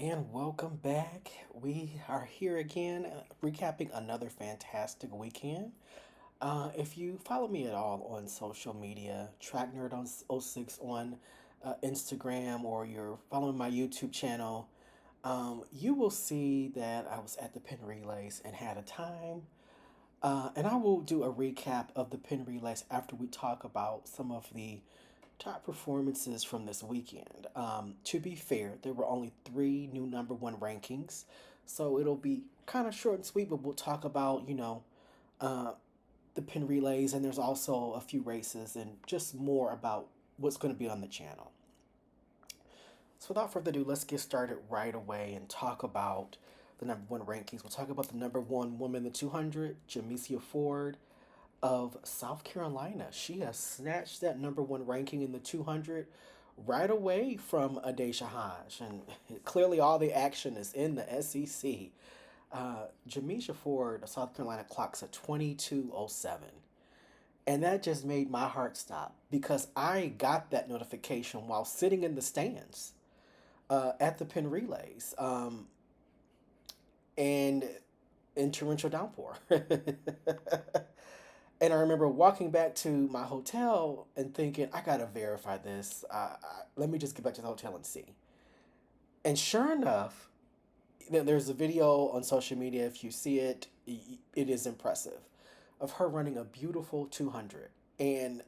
And welcome back. We are here again, recapping another fantastic weekend. If you follow me at all on social media, Track Nerd on '06 on Instagram, or you're following my YouTube channel, you will see that I was at the Penn Relays and had a time. And I will do a recap of the Penn Relays after we talk about some of the top performances from this weekend. To be fair, there were only three new number one rankings, so it'll be kind of short and sweet, but we'll talk about, uh, the Penn Relays, and there's also a few races and just more about what's going to be on the channel. So without further ado, let's get started right away and talk about the number one rankings. We'll talk about the number one woman in the 200, Jamesia Ford of South Carolina. She has snatched that number one ranking in the 200 right away from Adesha Hodge. And clearly, all the action is in the SEC. Jamisha Ford of South Carolina clocks at 22:07. And that just made my heart stop because I got that notification while sitting in the stands at the Penn Relays and in torrential downpour. And I remember walking back to my hotel and thinking, I gotta verify this. Let me just get back to the hotel and see. And sure enough, there's a video on social media. If you see it, it is impressive of her running a beautiful 200. And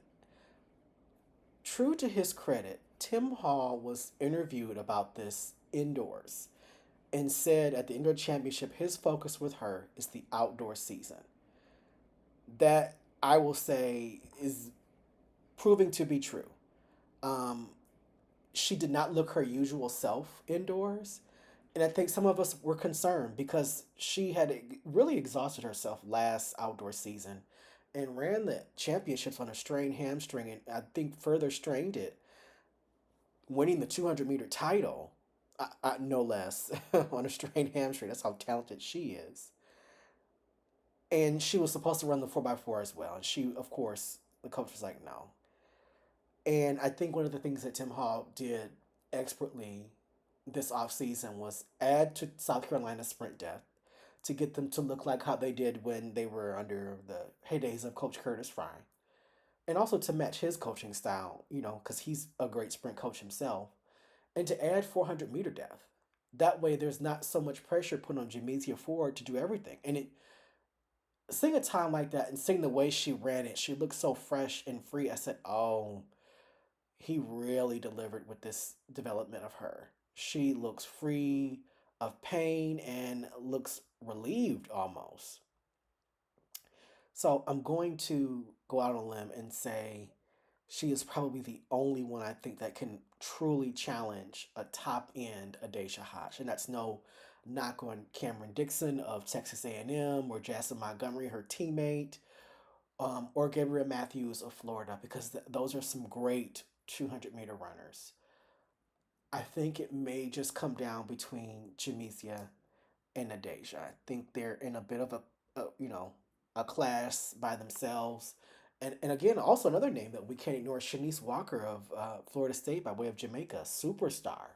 true to his credit, Tim Hall was interviewed about this indoors and said at the indoor championship, his focus with her is the outdoor season. That I will say is proving to be true. Um, she did not look her usual self indoors. And I think some of us were concerned because she had really exhausted herself last outdoor season and ran the championships on a strained hamstring and I think further strained it, winning the 200-meter title, no less, on a strained hamstring. That's how talented she is. And she was supposed to run the 4x4 as well. And she, of course, the coach was like, no. And I think one of the things that Tim Hall did expertly this offseason was add to South Carolina's sprint depth to get them to look like how they did when they were under the heydays of Coach Curtis Fry. And also to match his coaching style, because he's a great sprint coach himself. And to add 400-meter depth. That way, there's not so much pressure put on Jamesia Ford to do everything. And seeing a time like that and seeing the way she ran it, she looked so fresh and free. I said, oh, he really delivered with this development of her. She looks free of pain and looks relieved almost. So I'm going to go out on a limb and say she is probably the only one I think that can truly challenge a top end Adesha Hodge. And that's no knock on Cameron Dixon of Texas A&M or Jasmine Montgomery, her teammate, or Gabrielle Matthews of Florida, because those are some great 200-meter runners. I think it may just come down between Jamesia and Adesha. I think they're in a bit of a class by themselves. And again, also another name that we can't ignore, Shanice Walker of Florida State by way of Jamaica, superstar.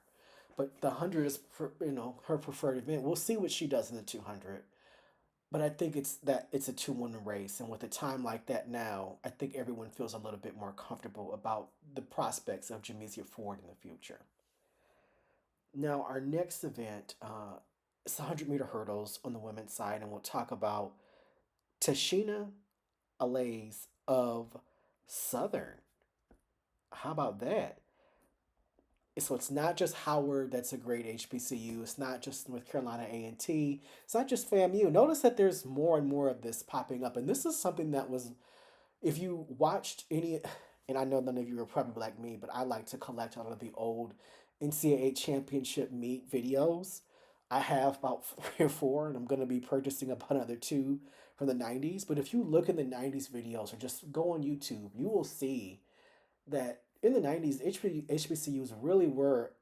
But the 100 is, her preferred event. We'll see what she does in the 200. But I think it's a 2-1 race. And with a time like that now, I think everyone feels a little bit more comfortable about the prospects of Jamesia Ford in the future. Now, our next event is the 100-meter hurdles on the women's side. And we'll talk about Tashina Alays of Southern. How about that? So it's not just Howard that's a great HBCU. It's not just North Carolina A&T. It's not just FAMU. Notice that there's more and more of this popping up. And this is something that was, if you watched any, and I know none of you are probably like me, but I like to collect a lot of the old NCAA championship meet videos. I have about 3 or 4, and I'm going to be purchasing about another 2 from the 90s. But if you look in the 90s videos or just go on YouTube, you will see that in the 90s, HBCUs really were,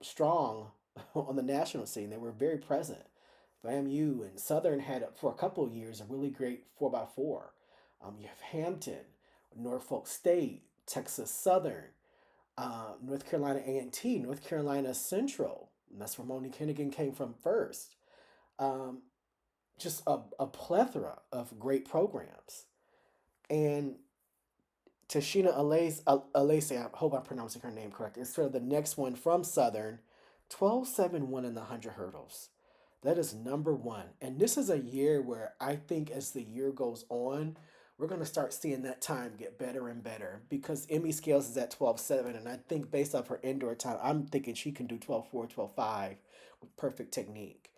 strong on the national scene. They were very present. FAMU and Southern had, for a couple of years, a really great 4x4. You have Hampton, Norfolk State, Texas Southern, North Carolina A&T, North Carolina Central. And that's where Monique Hennigan came from first. Um, just a plethora of great programs. And Tashina Alese, I hope I'm pronouncing her name correct, is sort of the next one from Southern, 12.71 in the 100 hurdles. That is number one. And this is a year where I think as the year goes on, we're going to start seeing that time get better and better because Emmy Scales is at 12.7. And I think based off her indoor time, I'm thinking she can do 12.4, 12.5 with perfect technique.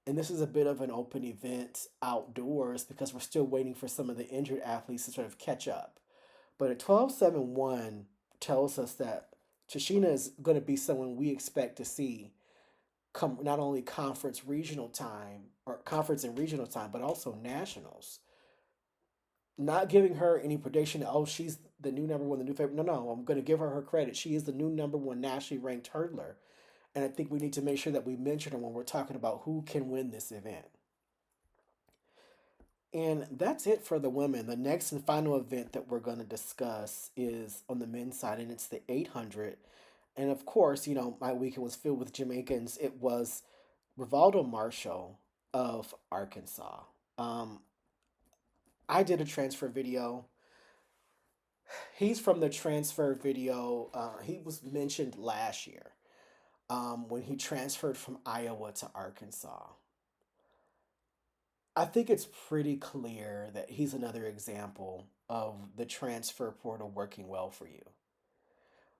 And this is a bit of an open event outdoors because we're still waiting for some of the injured athletes to sort of catch up. But at 12.71 tells us that Tashina is going to be someone we expect to see come not only conference regional time or conference and regional time, but also nationals. Not giving her any prediction that, oh, she's the new number one, the new favorite. No, no, I'm going to give her credit. She is the new number one nationally ranked hurdler. And I think we need to make sure that we mention her when we're talking about who can win this event. And that's it for the women. The next and final event that we're going to discuss is on the men's side, and it's the 800. And of course, my weekend was filled with Jamaicans. It was Rivaldo Marshall of Arkansas. Um, I did a transfer video. He's from the transfer video. He was mentioned last year when he transferred from Iowa to Arkansas. I think it's pretty clear that he's another example of the transfer portal working well for you.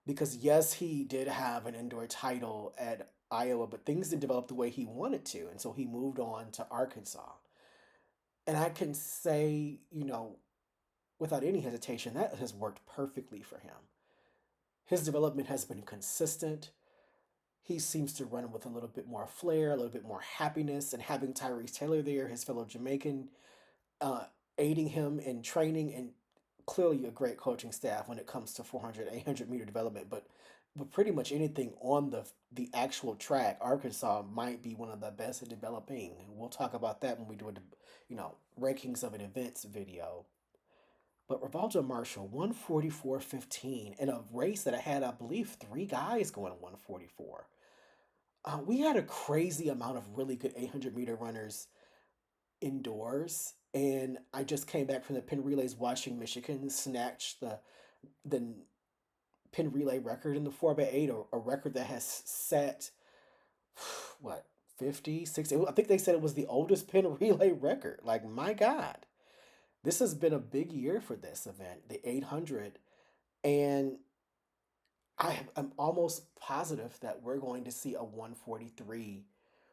Because, yes, he did have an indoor title at Iowa, but things didn't develop the way he wanted to. And so he moved on to Arkansas. And I can say, without any hesitation, that has worked perfectly for him. His development has been consistent. He seems to run with a little bit more flair, a little bit more happiness, and having Tyrese Taylor there, his fellow Jamaican, uh, aiding him in training, and clearly a great coaching staff when it comes to 400, 800-meter development. But with pretty much anything on the actual track, Arkansas might be one of the best at developing. We'll talk about that when we do a rankings of an events video. But Rivaldo Marshall, 144.15 in a race that I had, I believe, three guys going 144. We had a crazy amount of really good 800-meter runners indoors. And I just came back from the Penn Relays watching Michigan snatch the Penn Relay record in the 4x8, a record that has set, what, 50, 60? I think they said it was the oldest Penn Relay record. Like, my God. This has been a big year for this event, the 800. And I'm almost positive that we're going to see a 143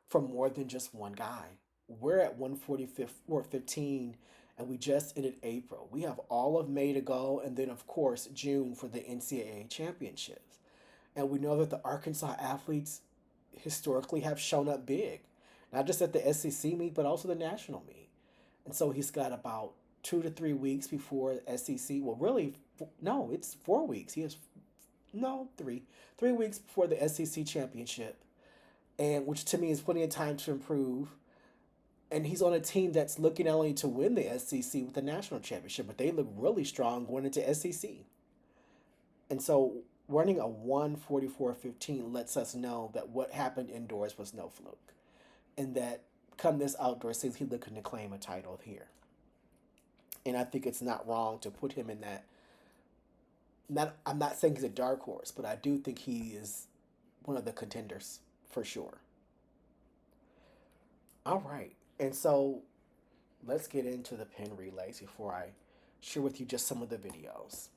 from more than just one guy. We're at 144.15, and we just ended April. We have all of May to go, and then, of course, June for the NCAA championships. And we know that the Arkansas athletes historically have shown up big, not just at the SEC meet, but also the national meet. And so he's got about 2 to 3 weeks before SEC. Well, really, no, it's 4 weeks. He has no 3 weeks before the SEC championship, and which to me is plenty of time to improve. And he's on a team that's looking not only to win the SEC with the national championship, but they look really strong going into SEC. And so running a 144.15 lets us know that what happened indoors was no fluke, and that come this outdoor season, he's looking to claim a title here. And I think it's not wrong to put him in that. I'm not saying he's a dark horse, but I do think he is one of the contenders for sure. All right. And so let's get into the Penn Relays before I share with you just some of the videos.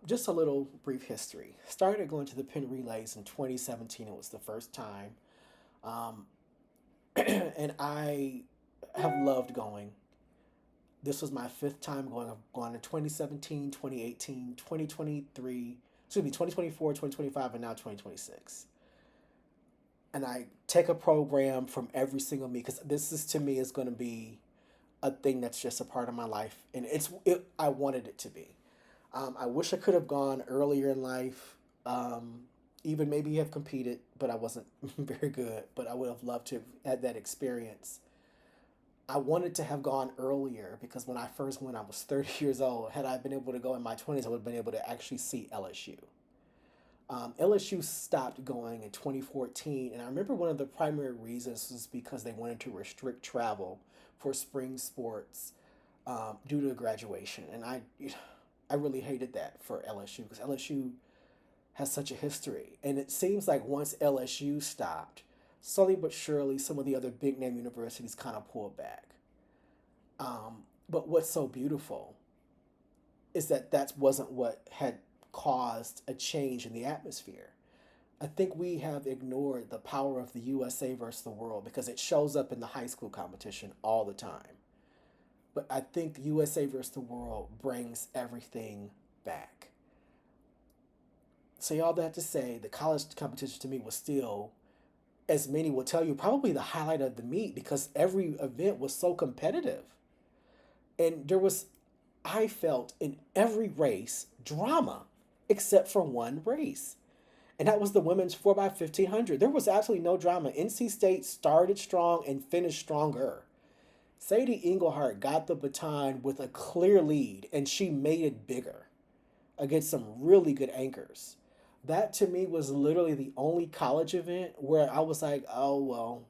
Just a little brief history. Started going to the Penn Relays in 2017. It was the first time. Um, and I have loved going. This was my fifth time going. I've gone in 2017, 2018, 2023, excuse me, 2024, 2025, and now 2026. And I take a program from every single meet because this is to me is going to be a thing that's just a part of my life, and I wanted it to be. I wish I could have gone earlier in life, even maybe have competed, but I wasn't very good. But I would have loved to have had that experience. I wanted to have gone earlier because when I first went, I was 30 years old. Had I been able to go in my 20s, I would have been able to actually see LSU. LSU stopped going in 2014, and I remember one of the primary reasons was because they wanted to restrict travel for spring sports due to graduation, and I really hated that for LSU because LSU has such a history, and it seems like once LSU stopped, slowly but surely, some of the other big name universities kind of pulled back. But what's so beautiful is that that wasn't what had caused a change in the atmosphere. I think we have ignored the power of the USA versus the world because it shows up in the high school competition all the time. But I think USA versus the world brings everything back. So all that to say, the college competition to me was still, as many will tell you, probably the highlight of the meet because every event was so competitive. And there was, I felt in every race, drama, except for one race. And that was the women's 4x1500. There was absolutely no drama. NC State started strong and finished stronger. Sadie Engelhardt got the baton with a clear lead, and she made it bigger against some really good anchors. That to me was literally the only college event where I was like, oh, well,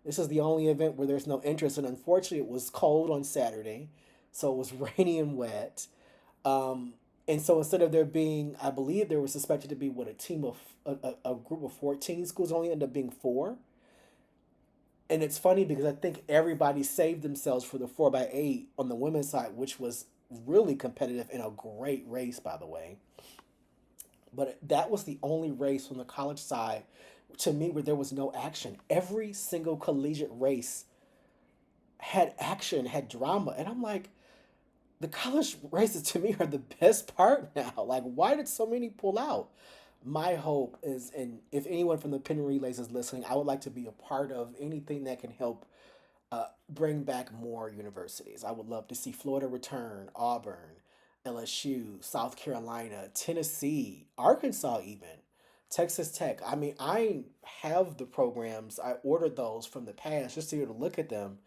this is the only event where there's no interest. And unfortunately, it was cold on Saturday, so it was rainy and wet. Um, and so instead of there being, I believe there was suspected to be what a team of a group of 14 schools only ended up being four. And it's funny because I think everybody saved themselves for the 4x8 on the women's side, which was really competitive and a great race, by the way. But that was the only race from the college side to me where there was no action. Every single collegiate race had action, had drama. And I'm like, the college races to me are the best part now. Like, why did so many pull out? My hope is, and if anyone from the Penn Relays is listening, I would like to be a part of anything that can help bring back more universities. I would love to see Florida return, Auburn, LSU, South Carolina, Tennessee, Arkansas, even Texas Tech. I mean, I have the programs. I ordered those from the past just to be able to look at them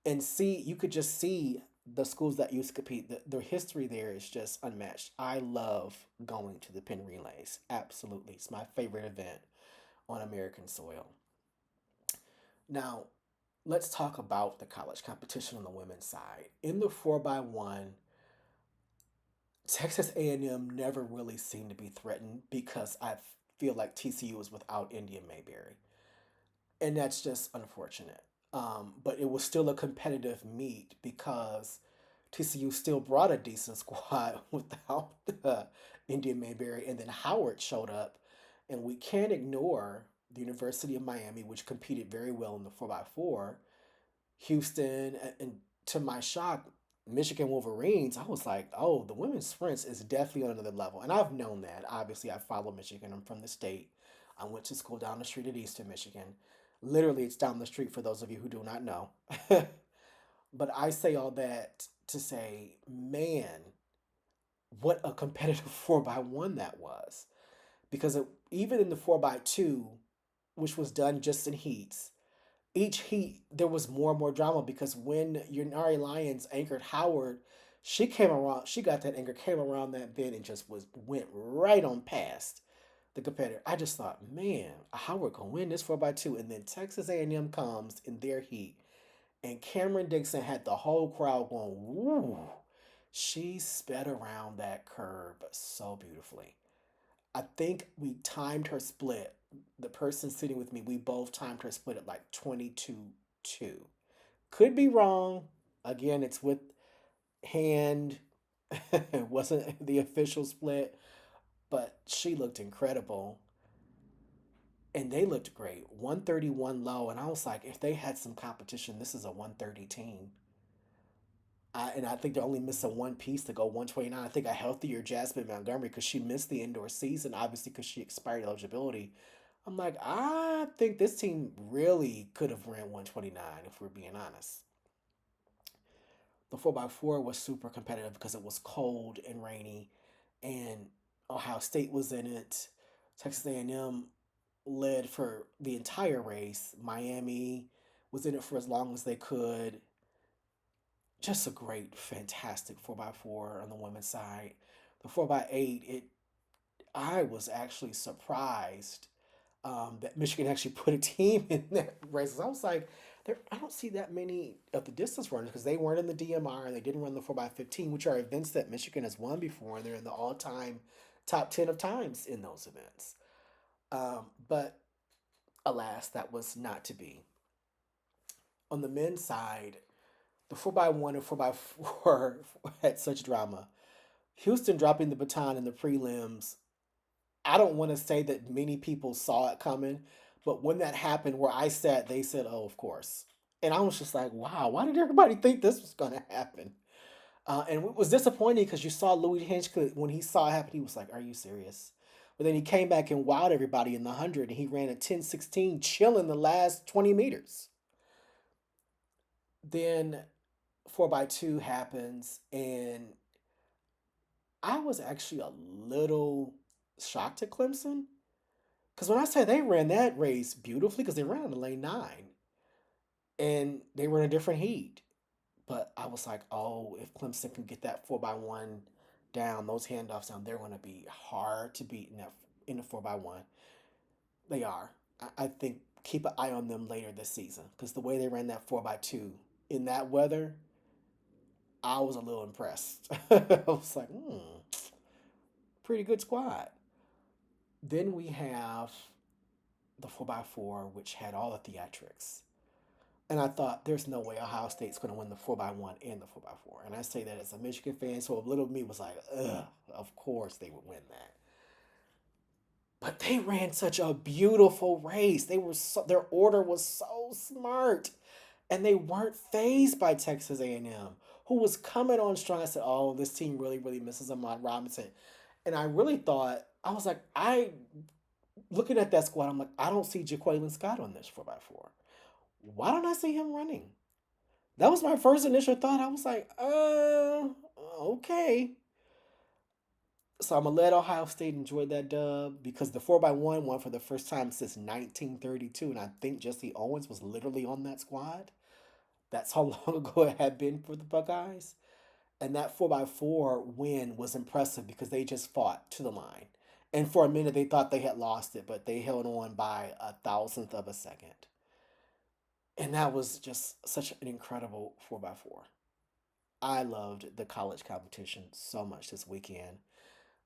and see. You could just see the schools that used to compete. The history there is just unmatched. I love going to the Penn Relays. Absolutely, it's my favorite event on American soil. Now, let's talk about the college competition on the women's side. In the 4x1, Texas A&M never really seemed to be threatened because I feel like TCU was without India Mayberry. And that's just unfortunate. But it was still a competitive meet because TCU still brought a decent squad without India Mayberry. And then Howard showed up. And we can't ignore the University of Miami, which competed very well in the 4x4. Houston, and to my shock, Michigan Wolverines, I was like, oh, the women's sprints is definitely on another level. And I've known that. Obviously, I follow Michigan. I'm from the state. I went to school down the street at Eastern Michigan. Literally, it's down the street for those of you who do not know. But I say all that to say, man, what a competitive 4x1 that was. Because even in the 4x2, which was done just in heats, each heat there was more and more drama because when Unari Lyons anchored Howard, she came around, she got that anchor, came around that bend and just went right on past the competitor. I just thought, man, Howard gonna win this 4x2, and then Texas A&M comes in their heat, and Cameron Dixon had the whole crowd going, woo. She sped around that curb so beautifully. I think we timed her split. The person sitting with me, we both timed her split at like 22-2. Could be wrong. Again, it's with hand. It wasn't the official split, but she looked incredible. And they looked great. 131 low. And I was like, if they had some competition, this is a 130 team. And I think they're only missing one piece to go 129. I think a healthier Jasmine Montgomery because she missed the indoor season, obviously because she expired eligibility. I'm like, I think this team really could have ran 129 if we're being honest. The 4x4 was super competitive because it was cold and rainy, and Ohio State was in it. Texas A&M led for the entire race. Miami was in it for as long as they could. Just a great, fantastic 4x4 on the women's side. The 4x8, I was actually surprised that Michigan actually put a team in that race. I was like, I don't see that many of the distance runners because they weren't in the DMR and they didn't run the 4x15, which are events that Michigan has won before, and they're in the all-time top 10 of times in those events. But alas, that was not to be. On the men's side, the 4x1 and 4x4 had such drama. Houston dropping the baton in the prelims. I don't want to say that many people saw it coming, but when that happened, where I sat, they said, "Oh, of course." And I was just like, "Wow, why did everybody think this was going to happen?" And it was disappointing because you saw Louis Hinchcliffe when he saw it happen, he was like, "Are you serious?" But then he came back and wowed everybody in the 100, and he ran a 10:16, chilling the last 20 meters. Then 4x2 happens, and I was actually a little shocked at Clemson. Because when I say they ran that race beautifully, because they ran on the lane 9 and they were in a different heat. But I was like, oh, if Clemson can get that 4x1 down, those handoffs down, they're going to be hard to beat in the 4x1. They are. I think keep an eye on them later this season because the way they ran that 4x2 in that weather, I was a little impressed. I was like, pretty good squad. Then we have the 4x4, which had all the theatrics. And I thought, there's no way Ohio State's going to win the 4x1 and the 4x4. And I say that as a Michigan fan, so a little me was like, ugh, of course they would win that. But they ran such a beautiful race. Their order was so smart, and they weren't phased by Texas A&M, who was coming on strong. I said, "Oh, this team really, really misses Ahmad Robinson," and I really thought I was like, looking at that squad, I'm like, I don't see Jaqueline Scott on this 4x4. Why don't I see him running? That was my first initial thought. I was like, okay. So I'm gonna let Ohio State enjoy that dub because the 4x1 won for the first time since 1932, and I think Jesse Owens was literally on that squad. That's how long ago it had been for the Buckeyes. And that 4x4 win was impressive because they just fought to the line. And for a minute, they thought they had lost it, but they held on by a thousandth of a second. And that was just such an incredible 4x4. I loved the college competition so much this weekend.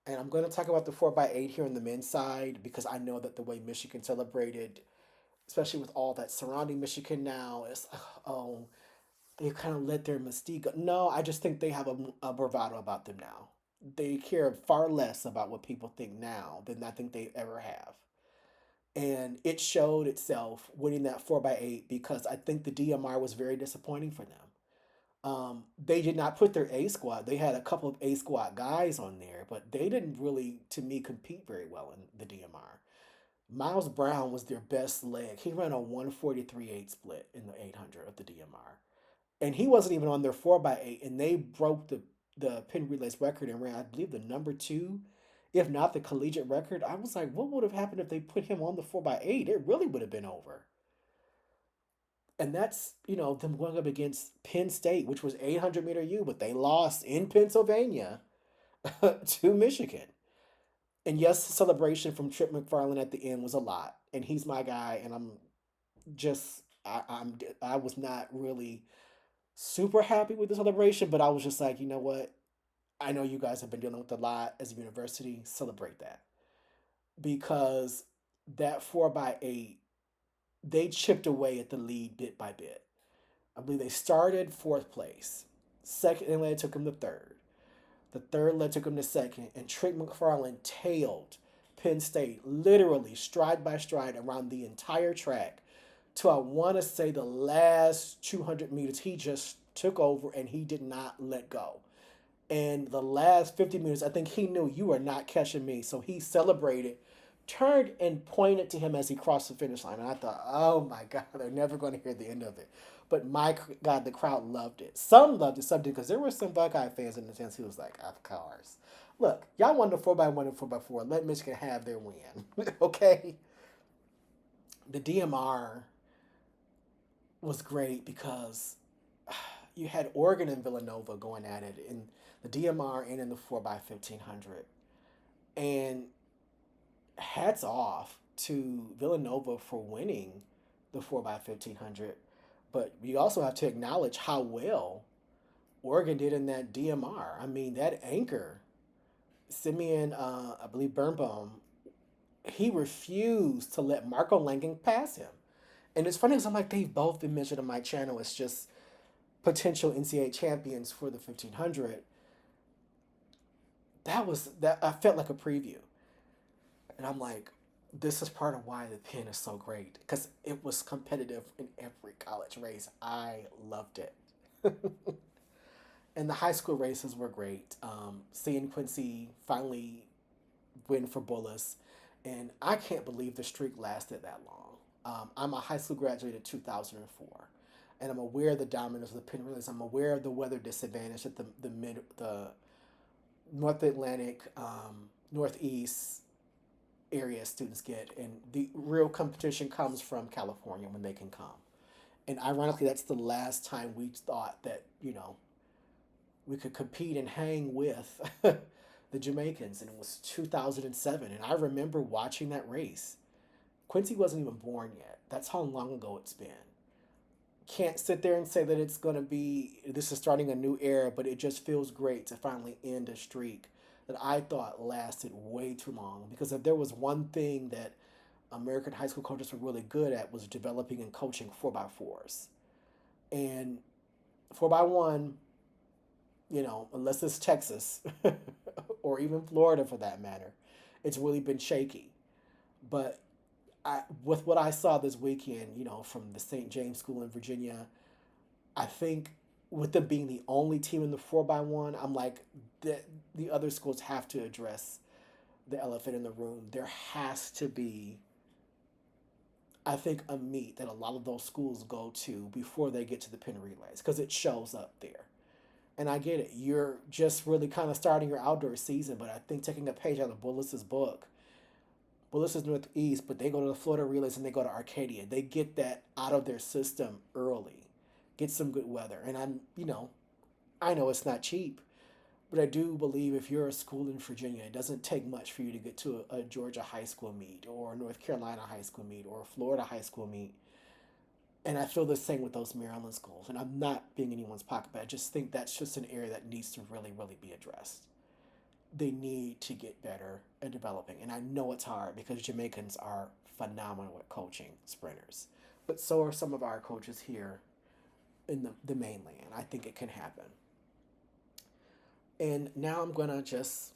And I'm going to talk about the 4x8 here on the men's side because I know that the way Michigan celebrated, especially with all that surrounding Michigan now, is, oh, they kind of let their mystique go. No, I just think they have a bravado about them now. They care far less about what people think now than I think they ever have. And it showed itself winning that 4x8 because I think the DMR was very disappointing for them. They did not put their A squad. They had a couple of A squad guys on there, but they didn't really, to me, compete very well in the DMR. Miles Brown was their best leg. He ran a 143.8 split in the 800 of the DMR. And he wasn't even on their 4x8, and they broke the Penn Relays record and ran, I believe, the number two, if not the collegiate record. I was like, what would have happened if they put him on the 4x8? It really would have been over. And that's, them going up against Penn State, which was 800-meter U, but they lost in Pennsylvania to Michigan. And yes, the celebration from Trip McFarland at the end was a lot. And he's my guy, and I was not really super happy with the celebration, but I was just like, you know what? I know you guys have been dealing with a lot as a university. Celebrate that. Because that 4x8, they chipped away at the lead bit by bit. I believe they started fourth place. Second lead took him to third. The third lead took him to second. And Trick McFarland tailed Penn State literally stride by stride around the entire track to, I want to say, the last 200 meters. He just took over and he did not let go. And the last 50 meters, I think he knew you are not catching me. So he celebrated, turned and pointed to him as he crossed the finish line. And I thought, oh my God, they're never going to hear the end of it. But my God, the crowd loved it. Some loved it, some did, because there were some Buckeye fans in the sense who was like, of course. Look, y'all won the 4x1 and 4x4. Let Michigan have their win. Okay? The DMR was great because you had Oregon and Villanova going at it in the DMR and in the 4x1500. And hats off to Villanova for winning the 4x1500, but you also have to acknowledge how well Oregon did in that DMR. I mean, that anchor, Simeon, I believe Birnbaum, he refused to let Marco Langen pass him. And it's funny because I'm like, they've both been mentioned on my channel as just potential NCAA champions for the 1500. That I felt like a preview. And I'm like, this is part of why the Penn is so great because it was competitive in every college race. I loved it. And the high school races were great. Seeing Quincy finally win for Bullis, and I can't believe the streak lasted that long. I'm a high school graduate in 2004, and I'm aware of the dominance of the Penn Relays. I'm aware of the weather disadvantage that the North Atlantic, Northeast area students get, and the real competition comes from California when they can come. And ironically, that's the last time we thought that we could compete and hang with the Jamaicans, and it was 2007. And I remember watching that race. Quincy wasn't even born yet. That's how long ago it's been. Can't sit there and say that it's going to be, this is starting a new era, but it just feels great to finally end a streak that I thought lasted way too long. Because if there was one thing that American high school coaches were really good at was developing and coaching 4x4s. And 4x1, unless it's Texas or even Florida for that matter, it's really been shaky. But with what I saw this weekend, from the St. James School in Virginia, I think with them being the only team in the 4x1, I'm like, the other schools have to address the elephant in the room. There has to be, I think, a meet that a lot of those schools go to before they get to the Penn Relays because it shows up there. And I get it. You're just really kind of starting your outdoor season, but I think taking a page out of Bullis's book, Bullis is Northeast, but they go to the Florida Relays and they go to Arcadia. They get that out of their system early, get some good weather. And I know it's not cheap, but I do believe if you're a school in Virginia, it doesn't take much for you to get to a Georgia high school meet or a North Carolina high school meet or a Florida high school meet. And I feel the same with those Maryland schools. And I'm not being anyone's pocket, but I just think that's just an area that needs to really, really be addressed. They need to get better at developing. And I know it's hard because Jamaicans are phenomenal at coaching sprinters. But so are some of our coaches here in the mainland. I think it can happen. And now I'm going to just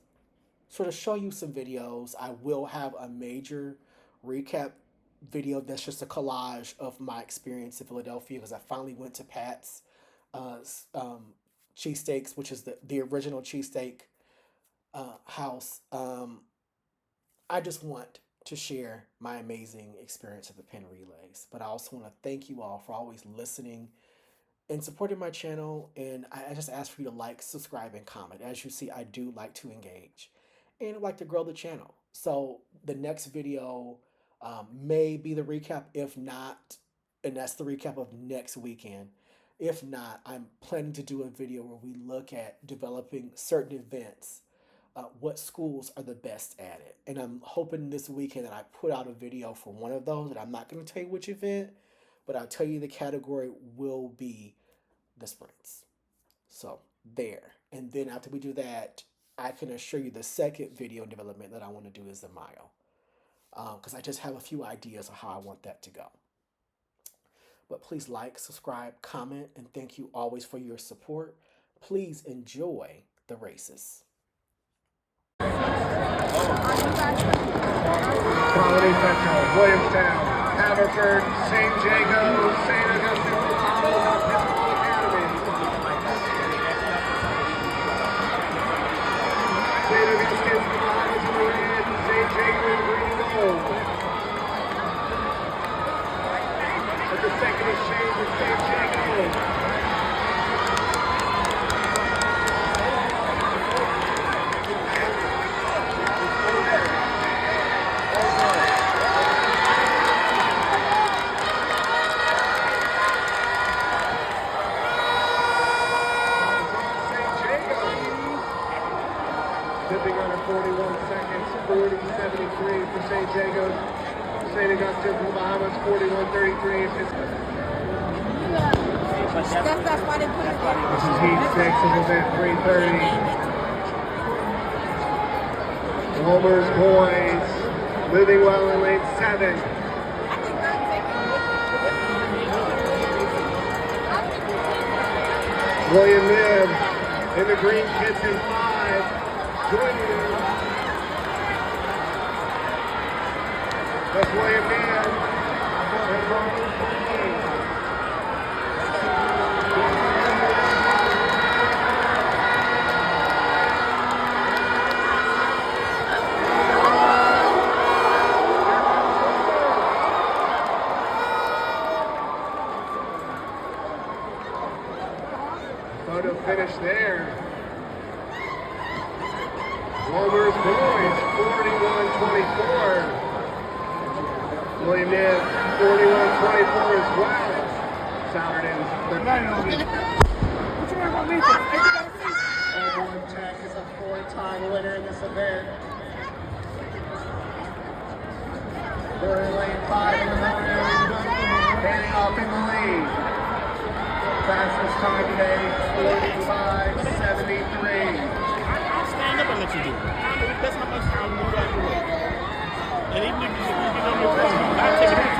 sort of show you some videos. I will have a major recap video that's just a collage of my experience in Philadelphia because I finally went to Pat's cheesesteaks, which is the original cheesesteak house. I just want to share my amazing experience at the Penn Relays, but I also want to thank you all for always listening and supporting my channel. And I just ask for you to like, subscribe, and comment. As you see, I do like to engage and I'd like to grow the channel. So the next video may be the recap. If not, and that's the recap of next weekend. If not, I'm planning to do a video where we look at developing certain events, what schools are the best at it. And I'm hoping this weekend that I put out a video for one of those, and I'm not going to tell you which event, but I'll tell you the category will be the sprints. So there. And then after we do that, I can assure you the second video development that I want to do is the mile. Because I just have a few ideas of how I want that to go. But please like, subscribe, comment, and thank you always for your support. Please enjoy the races. Quality Central, Williamstown, Haverford, St. Jago, St. Augustine, Academy. St. Augustine, College in the red, St. Jago in green and gold. At the second exchange of St. Jago. Tipping under 41 seconds. 40-73 for St. Jago's. St. Augustine from the Bahamas, 41-33. That's why they put it there. This is heat 6 of event 330. Wolmer's boys moving well in lane 7. William Mibb in the green kits in 5. Joining him. That's William Mibb. Photo finish there. Wolmer's boys, 41-24. William Mibb, 41-24 as well. Sourdins. Old Tech is a 4-time winner in this event. They're in lane 5 in the morning, heading off in the lead. Fastest time today, 45-73. I'll stand up and let you do it. That's how much time you move out of the way. And even if you get on your phone, I'll take it.